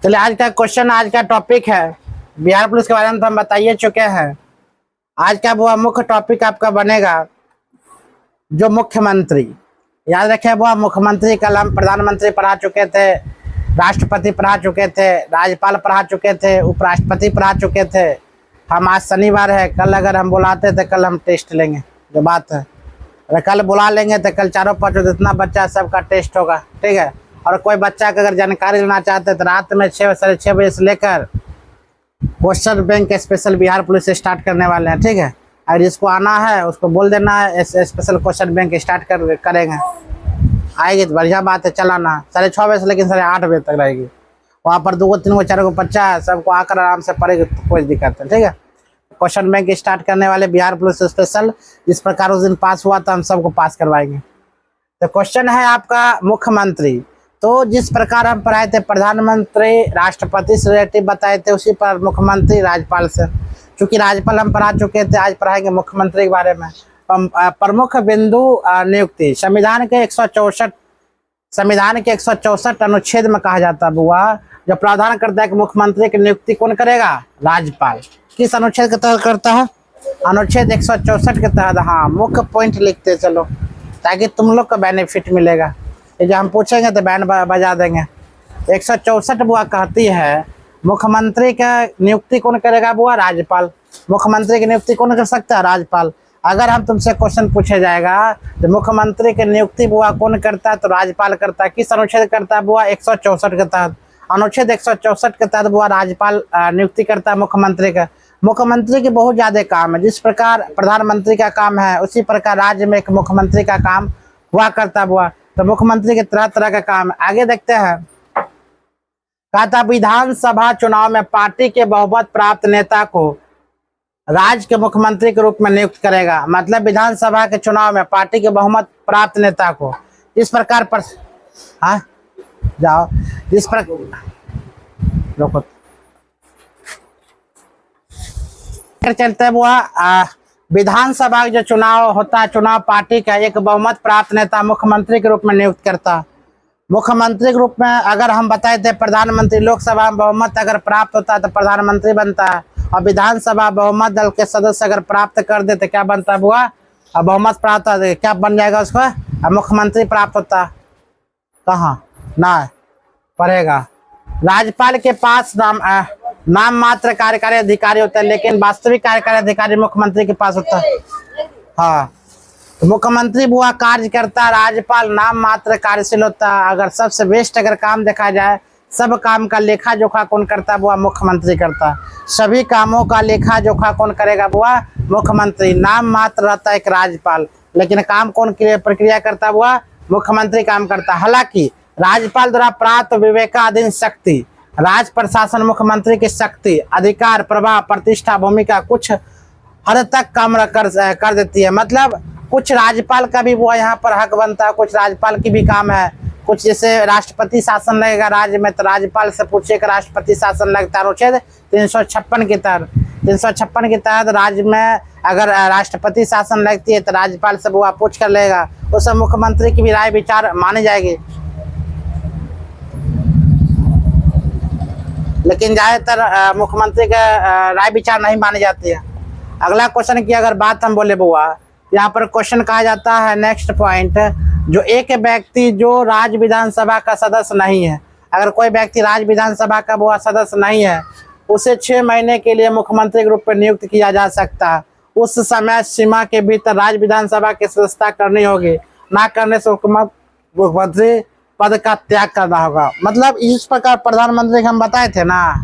चलिए आज का क्वेश्चन, आज का टॉपिक है बिहार पुलिस के बारे में तो हम बताइए चुके हैं। आज का वो मुख्य टॉपिक आपका बनेगा जो मुख्यमंत्री। याद रखें, वो मुख्यमंत्री कल हम प्रधानमंत्री पढ़ा चुके थे, राष्ट्रपति पढ़ा चुके थे, राज्यपाल पढ़ा चुके थे, उपराष्ट्रपति पढ़ा चुके थे। हम आज शनिवार है, कल अगर हम बुलाते तो कल हम टेस्ट लेंगे, जो बात है। अगर कल बुला लेंगे तो कल चारों पाँचों जितना बच्चा सबका टेस्ट होगा, ठीक है। और कोई बच्चा का अगर जानकारी लेना चाहते हैं तो रात में 6 साढ़े 6 बजे से लेकर question bank special Bihar police से स्टार्ट करने वाले हैं, ठीक है। अगर जिसको आना है उसको बोल देना है स्पेशल क्वेश्चन बैंक स्टार्ट करेंगे। आएगी तो बढ़िया बात है, चलाना 6:30 बजे से लेकिन 8:30 बजे तक रहेगी। वहाँ पर 2 3 4 बच्चा है, सबको आकर आराम से पढ़ेगी तो कोई दिक्कत नहीं, ठीक है। क्वेश्चन बैंक स्टार्ट करने वाले बिहार पुलिस स्पेशल, जिस प्रकार उस दिन पास हुआ था हम सबको पास करवाएंगे। तो क्वेश्चन है आपका मुख्यमंत्री। तो जिस प्रकार हम पढ़ाए थे प्रधानमंत्री राष्ट्रपति से रिलेटिव बताए थे, उसी पर मुख्यमंत्री राज्यपाल से। चूंकि राज्यपाल हम पढ़ा चुके थे, आज पढ़ाएंगे मुख्यमंत्री के बारे में। प्रमुख बिंदु नियुक्ति संविधान के 164 अनुच्छेद में कहा जाता है बुआ, जो प्रावधान करता है कि मुख्यमंत्री की नियुक्ति कौन करेगा? राज्यपाल। किस अनुच्छेद के तहत करता है? अनुच्छेद 164 के तहत। हाँ, मुख्य पॉइंट लिखते चलो ताकि तुम लोग को बेनिफिट मिलेगा। ये जो हम पूछेंगे तो बैंड बजा देंगे। 164 बुआ कहती है मुख्यमंत्री का नियुक्ति कौन करेगा बुआ? राज्यपाल। मुख्यमंत्री की नियुक्ति कौन कर सकता है? राज्यपाल। अगर हम तुमसे क्वेश्चन पूछे जाएगा तो मुख्यमंत्री की नियुक्ति बुआ कौन करता है? तो राज्यपाल करता है। किस अनुच्छेद करता है बुआ? 164 के तहत। अनुच्छेद 164 के तहत बुआ राज्यपाल नियुक्ति करता है मुख्यमंत्री का। मुख्यमंत्री के बहुत ज़्यादा काम है, जिस प्रकार प्रधानमंत्री का काम है उसी प्रकार राज्य में एक मुख्यमंत्री का काम हुआ करता बुआ। तो मुख्यमंत्री के तरह तरह का काम है। आगे देखते हैं। कहा था विधानसभा चुनाव में पार्टी के बहुमत प्राप्त नेता को राज्य के मुख्यमंत्री के रूप में नियुक्त करेगा। मतलब विधानसभा के चुनाव में पार्टी के बहुमत प्राप्त नेता को इस प्रकार पर जाओ जिस प्रकार रोको चलते हैं बुआ। विधानसभा जो चुनाव होता है, चुनाव पार्टी का एक बहुमत प्राप्त नेता मुख्यमंत्री के रूप में नियुक्त करता। मुख्यमंत्री के रूप में अगर हम बताए थे प्रधानमंत्री, लोकसभा में बहुमत अगर प्राप्त होता है तो प्रधानमंत्री बनता है। और विधानसभा बहुमत दल के सदस्य अगर प्राप्त कर देते क्या बनता है बुआ? और बहुमत प्राप्त होता क्या बन जाएगा उसको? मुख्यमंत्री प्राप्त होता। कहाँ ना पढ़ेगा। राज्यपाल के पास नाम मात्र कार्यकारी अधिकारी होता है, लेकिन वास्तविक कार्यकारी अधिकारी मुख्यमंत्री के पास होता है। हाँ, तो मुख्यमंत्री बुआ कार्य करता है, राज्यपाल नाम मात्र कार्यशील होता है। अगर सबसे बेस्ट अगर काम देखा जाए, सब काम का लेखा जोखा कौन करता है बुआ? मुख्यमंत्री करता है। सभी कामों का लेखा जोखा कौन करेगा बुआ? मुख्यमंत्री। नाम मात्र रहता है एक राज्यपाल, लेकिन काम कौन प्रक्रिया करता है बुआ? मुख्यमंत्री काम करता है। हालांकि राज्यपाल द्वारा प्राप्त विवेकाधीन शक्ति, राज प्रशासन मुख्यमंत्री की शक्ति, अधिकार, प्रभाव, प्रतिष्ठा, भूमिका कुछ हद तक कम कर देती है। मतलब कुछ राज्यपाल का भी वो यहाँ पर हक बनता है, कुछ राज्यपाल की भी काम है। कुछ जैसे राष्ट्रपति शासन लगेगा राज्य में तो राज्यपाल से पूछिए कि राष्ट्रपति शासन लगता है। अनुच्छेद 356 के तहत 356 के तहत राज्य में अगर राष्ट्रपति शासन लगती है तो राज्यपाल से वो पूछ कर लेगा। उस मुख्यमंत्री की भी राय विचार मानी जाएगी, लेकिन ज़्यादातर मुख्यमंत्री का राय विचार नहीं मानी जाती है। अगला क्वेश्चन की अगर बात हम बोले बुआ, यहाँ पर क्वेश्चन कहा जाता है नेक्स्ट पॉइंट, जो एक व्यक्ति जो राज्य विधानसभा का सदस्य नहीं है, अगर कोई व्यक्ति राज्य विधानसभा का बुआ सदस्य नहीं है, उसे 6 महीने के लिए मुख्यमंत्री के रूप में नियुक्त किया जा सकता है। उस समय सीमा के भीतर राज्य विधानसभा की सदस्यता करनी होगी, ना करने से मुख्यमंत्री पद का त्याग करना होगा। मतलब इस प्रकार प्रधानमंत्री हम बताए थे ना,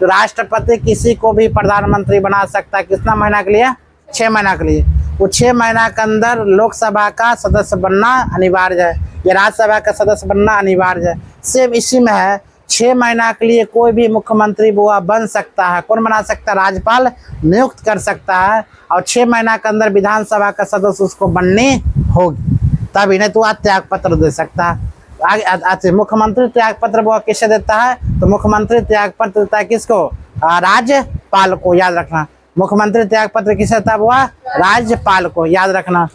तो राष्ट्रपति किसी को भी प्रधानमंत्री बना सकता है। कितना महीना के लिए? 6 महीना के लिए। वो 6 महीना के अंदर लोकसभा का सदस्य बनना अनिवार्य है या राज्यसभा का सदस्य बनना अनिवार्य है। सेम इसी में है, 6 महीना के लिए कोई भी मुख्यमंत्री बुआ बन सकता है। कौन बना सकता है? राज्यपाल नियुक्त कर सकता है, और 6 महीना के अंदर विधानसभा का सदस्य उसको बननी होगी, तभी नहीं तो वह त्याग पत्र दे सकता है। आगे मुख्यमंत्री त्याग पत्र वो किसे देता है? तो मुख्यमंत्री त्याग पत्र देता है किसको? राज्यपाल को। याद रखना, मुख्यमंत्री त्याग पत्र किसे देता है? वो राज्यपाल को, याद रखना।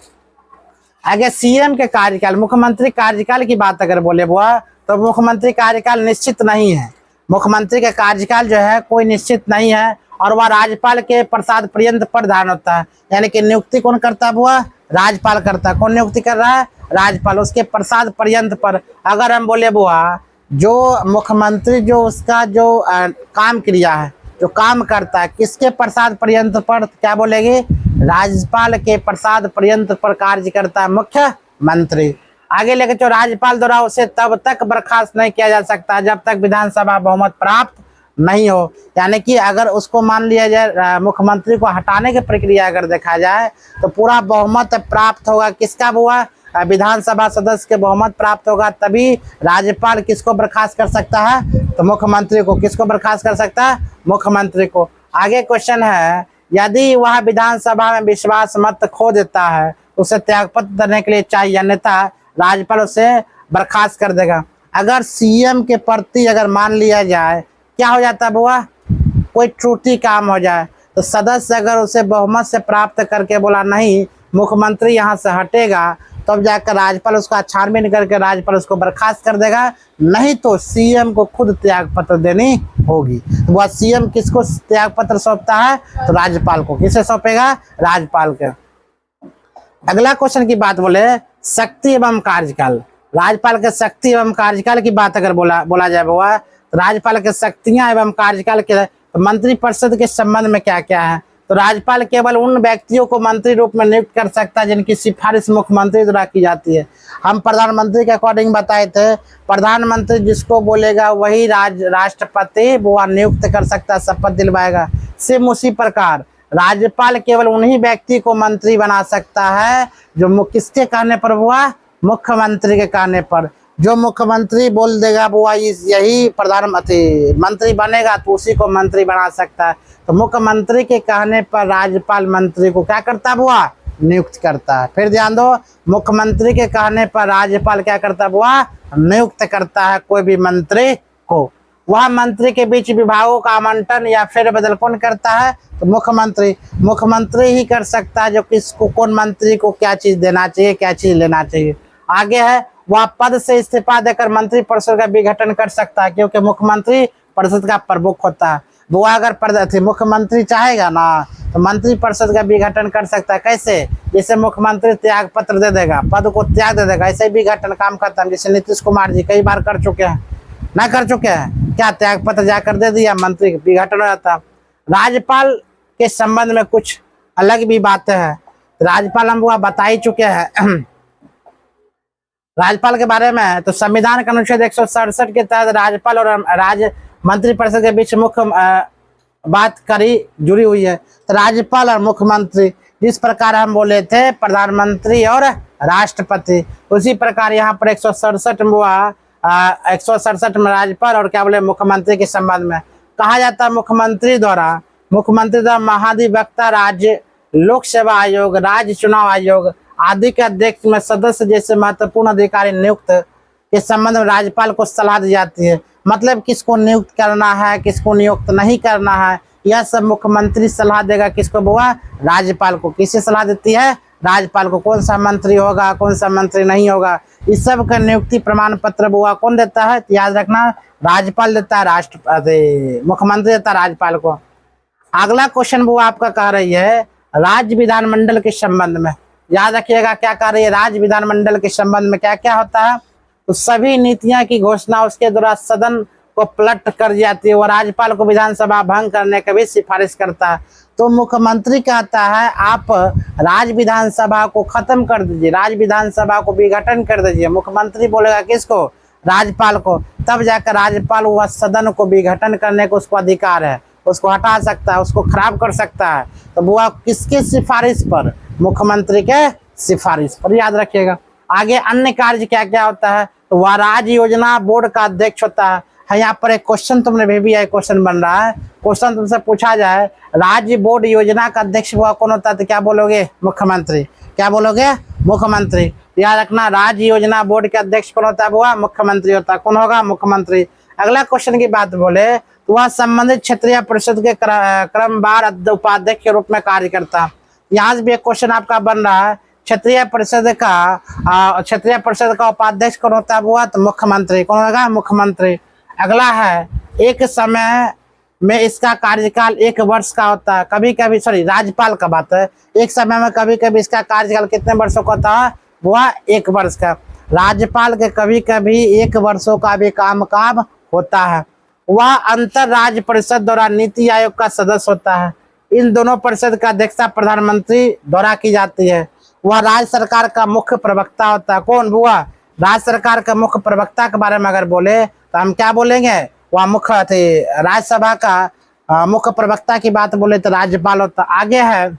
आगे सीएम के कार्यकाल, मुख्यमंत्री कार्यकाल की बात अगर बोले बुआ तो मुख्यमंत्री कार्यकाल निश्चित नहीं है। मुख्यमंत्री का कार्यकाल जो है कोई निश्चित नहीं है और वह राज्यपाल के प्रसाद पर्यंत पर धारण होता है। यानी कि नियुक्ति कौन करता है? वह राज्यपाल करता है। कौन नियुक्ति कर रहा है? राज्यपाल। उसके प्रसाद पर्यंत पर अगर हम बोले बुआ जो मुख्यमंत्री जो उसका जो काम क्रिया है, जो काम करता है, किसके प्रसाद पर्यंत पर, क्या बोलेंगे? राज्यपाल के प्रसाद पर्यंत पर कार्य करता है मुख्यमंत्री। आगे लेके जो राज्यपाल द्वारा उसे तब तक बर्खास्त नहीं किया जा सकता जब तक विधानसभा बहुमत प्राप्त नहीं हो। यानी कि अगर उसको मान लिया जाए मुख्यमंत्री को हटाने की प्रक्रिया अगर देखा जाए तो पूरा बहुमत प्राप्त होगा किसका? हुआ विधानसभा सदस्य के बहुमत प्राप्त होगा, तभी राज्यपाल किसको बर्खास्त कर सकता है? तो मुख्यमंत्री को। किसको बर्खास्त कर सकता है? मुख्यमंत्री को। आगे क्वेश्चन है, यदि वह विधानसभा में विश्वास मत खो देता है उसे त्यागपत्र देने के लिए चाहिए, अन्यथा राज्यपाल उसे बर्खास्त कर देगा। अगर सीएम के प्रति अगर मान लिया जाए क्या हो जाता है बुआ? कोई त्रुटि काम हो जाए तो सदस्य अगर उसे बहुमत से प्राप्त करके बोला नहीं मुख्यमंत्री यहाँ से हटेगा, तब जाकर राज्यपाल उसका छानबीन करके राज्यपाल उसको बर्खास्त कर देगा, नहीं तो सीएम को खुद त्यागपत्र देनी होगी। तो वह सीएम किसको त्यागपत्र सौंपता है? तो राज्यपाल को। किसे सौंपेगा? राज्यपाल के। अगला क्वेश्चन की बात बोले शक्ति एवं कार्यकाल। राज्यपाल के शक्ति एवं कार्यकाल की बात अगर बोला जाए बुआ, तो राज्यपाल के शक्तियां एवं कार्यकाल के मंत्रिपरिषद के संबंध में क्या क्या है? तो राज्यपाल केवल उन व्यक्तियों को मंत्री रूप में नियुक्त कर सकता है जिनकी सिफारिश मुख्यमंत्री द्वारा की जाती है। हम प्रधानमंत्री के अकॉर्डिंग बताए थे, प्रधानमंत्री जिसको बोलेगा वही राष्ट्रपति वो नियुक्त कर सकता है, शपथ दिलवाएगा। सेम उसी प्रकार राज्यपाल केवल उन्हीं व्यक्ति को मंत्री बना सकता है जो किसके कहने पर हुआ? मुख्यमंत्री के कहने पर। जो मुख्यमंत्री बोल देगा वो यही प्रधानमंत्री मंत्री बनेगा तो उसी को मंत्री बना सकता है। तो मुख्यमंत्री के कहने पर राज्यपाल मंत्री को क्या करता है बुआ? नियुक्त करता है। फिर ध्यान दो, मुख्यमंत्री के कहने पर राज्यपाल क्या करता है बुआ? नियुक्त करता है कोई भी मंत्री को। वह मंत्री के बीच विभागों का आवंटन या फिर बदल कौन करता है? तो मुख्यमंत्री ही कर सकता है जो किसको, कौन मंत्री को क्या चीज देना चाहिए, क्या चीज लेना चाहिए। आगे है, वह पद से इस्तीफा देकर मंत्री परिषद का विघटन कर सकता है, क्योंकि मुख्यमंत्री परिषद का प्रमुख होता है। वो अगर मुख्यमंत्री चाहेगा ना तो मंत्री परिषद का विघटन कर सकता है। कैसे? जैसे मुख्यमंत्री त्याग पत्र दे देगा, पद को त्याग दे देगा, ऐसे विघटन काम करता है। जैसे नीतीश कुमार जी कई बार कर चुके हैं, ना कर चुके हैं क्या? त्याग पत्र जाकर दे दिया, मंत्री विघटन हो जाता। राज्यपाल के संबंध में कुछ अलग भी बातें हैं। राज्यपाल हम वो बता ही चुके हैं राज्यपाल के बारे में। तो संविधान के अनुच्छेद 167 के तहत राज्यपाल और राज्य मंत्रिपरिषद के बीच मुख्य बात करी जुड़ी हुई है। तो राज्यपाल और मुख्यमंत्री, जिस प्रकार हम बोले थे प्रधानमंत्री और राष्ट्रपति, उसी प्रकार यहाँ पर 167 में राज्यपाल और क्या बोले मुख्यमंत्री के संबंध में कहा जाता है। मुख्यमंत्री द्वारा महाधिवक्ता, राज्य लोक सेवा आयोग, राज्य चुनाव आयोग आदि के अध्यक्ष में सदस्य जैसे महत्वपूर्ण अधिकारी नियुक्त के संबंध में राज्यपाल को सलाह दी जाती है। मतलब किसको नियुक्त करना है, किसको नियुक्त नहीं करना है, यह सब मुख्यमंत्री सलाह देगा। किसको बुआ? राज्यपाल को। किसे सलाह देती है? राज्यपाल को। कौन सा मंत्री होगा, कौन सा मंत्री नहीं होगा, इस सब का नियुक्ति प्रमाण पत्र बुआ कौन देता है? तो याद रखना, राज्यपाल देता है, मुख्यमंत्री देता है राज्यपाल को। अगला क्वेश्चन बुआ आपका कह रही है राज्य विधानमंडल के संबंध में। याद रखिएगा क्या कह रही है? राज्य विधानमंडल के संबंध में क्या क्या होता है? तो सभी नीतियां की घोषणा उसके द्वारा सदन को पलट कर जाती है। वो राज्यपाल को विधानसभा भंग करने की भी सिफारिश करता है। तो मुख्यमंत्री कहता है आप राज्य विधानसभा को खत्म कर दीजिए, राज्य विधानसभा को विघटन कर दीजिए। मुख्यमंत्री बोलेगा किसको? राज्यपाल को। तब जाकर राज्यपाल वह सदन को विघटन करने को उसको अधिकार है, उसको हटा सकता है, उसको खराब कर सकता है। तो वह किसके सिफारिश पर? मुख्यमंत्री के सिफारिश पर। याद रखिएगा। आगे अन्य कार्य क्या क्या होता है? तो वह राज्य योजना बोर्ड का अध्यक्ष होता है। यहाँ पर एक क्वेश्चन तुमने भी है, क्वेश्चन बन रहा है। क्वेश्चन तुमसे पूछा जाए राज्य बोर्ड योजना का अध्यक्ष हुआ कौन होता है? तो क्या बोलोगे? मुख्यमंत्री। क्या बोलोगे? मुख्यमंत्री। याद रखना, राज्य योजना बोर्ड के अध्यक्ष कौन होता है? हुआ मुख्यमंत्री होता है। कौन होगा? मुख्यमंत्री। अगला क्वेश्चन की बात बोले तो वह संबंधित क्षेत्रीय परिषद के क्रमवार उपाध्यक्ष के रूप में कार्य करता है। यहाँ से भी एक क्वेश्चन आपका बन रहा है, क्षेत्रीय परिषद का उपाध्यक्ष कौन होता है? हुआ तो मुख्यमंत्री। कौन होगा? मुख्यमंत्री। अगला है एक समय में इसका कार्यकाल 1 वर्ष का होता है, कभी कभी सॉरी राज्यपाल का बात है, एक समय में कभी कभी इसका कार्यकाल कितने वर्षों का होता है, वह 1 वर्ष का। राज्यपाल के कभी कभी 1 वर्षों का भी कामकाज होता है। वह अंतर राज्य परिषद द्वारा नीति आयोग का सदस्य होता है। इन दोनों परिषद का अध्यक्षता प्रधानमंत्री द्वारा की जाती है। वह राज्य सरकार का मुख्य प्रवक्ता होता है। कौन? वह राज्य सरकार का मुख्य प्रवक्ता के बारे में अगर बोले तो हम क्या बोलेंगे? वह मुख्य थे राज्यसभा का मुख्य प्रवक्ता की बात बोले तो राज्यपाल होता। आगे है,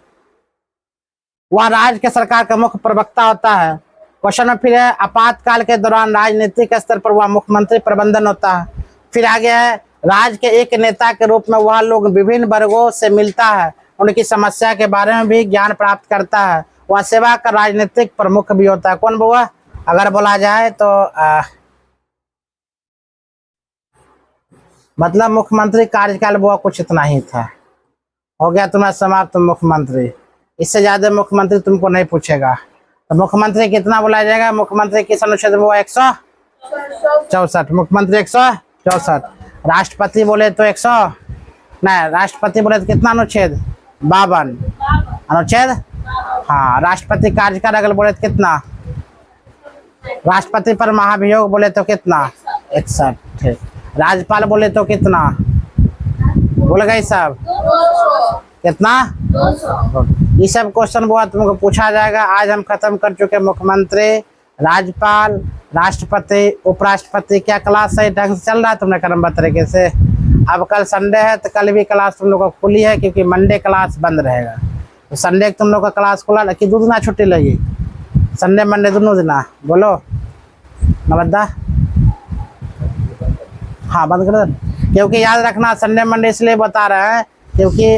वह राज्य के सरकार का मुख्य प्रवक्ता होता है। क्वेश्चन में फिर है, आपातकाल के दौरान राजनीतिक स्तर पर वह मुख्यमंत्री प्रबंधन होता है। फिर आगे है, राज्य के एक नेता के रूप में वह लोग विभिन्न वर्गों से मिलता है, उनकी समस्या के बारे में भी ज्ञान प्राप्त करता है। वह सेवा का राजनीतिक प्रमुख भी होता है। कौन हुआ? अगर बोला जाए तो मतलब मुख्यमंत्री कार्यकाल वो कुछ इतना ही था। हो गया तुम्हारा समाप्त मुख्यमंत्री। इससे ज्यादा मुख्यमंत्री तुमको नहीं पूछेगा। तो मुख्यमंत्री कितना बुलाया जाएगा? मुख्यमंत्री किस अनुच्छेद में? वो 164। मुख्यमंत्री 164। राष्ट्रपति बोले तो 100 नहीं, राष्ट्रपति बोले तो कितना अनुच्छेद? 52 अनुच्छेद। हाँ, राष्ट्रपति कार्यकाल अगर बोले तो कितना? राष्ट्रपति पर महाभियोग बोले तो कितना? 61। ठीक। राज्यपाल बोले तो कितना? बोल गए सब? कितना? 200। ये सब क्वेश्चन बहुत तुमको पूछा जाएगा। आज हम खत्म कर चुके मुख्यमंत्री, राज्यपाल, राष्ट्रपति, उपराष्ट्रपति। क्या क्लास सही ढंग से चल रहा है तुमने क्रमबद्ध तरीके से? अब कल संडे है तो कल भी क्लास तुम लोग को खुली है, क्योंकि मंडे क्लास बंद रहेगा। तो संडे तुम लोग का क्लास खुला कि 2 दिन छुट्टी लगी? संडे मंडे दोनों दिन। बोलो नवद्दा। हाँ बंद कर दो, क्योंकि याद रखना संडे मंडे इसलिए बता रहे हैं क्योंकि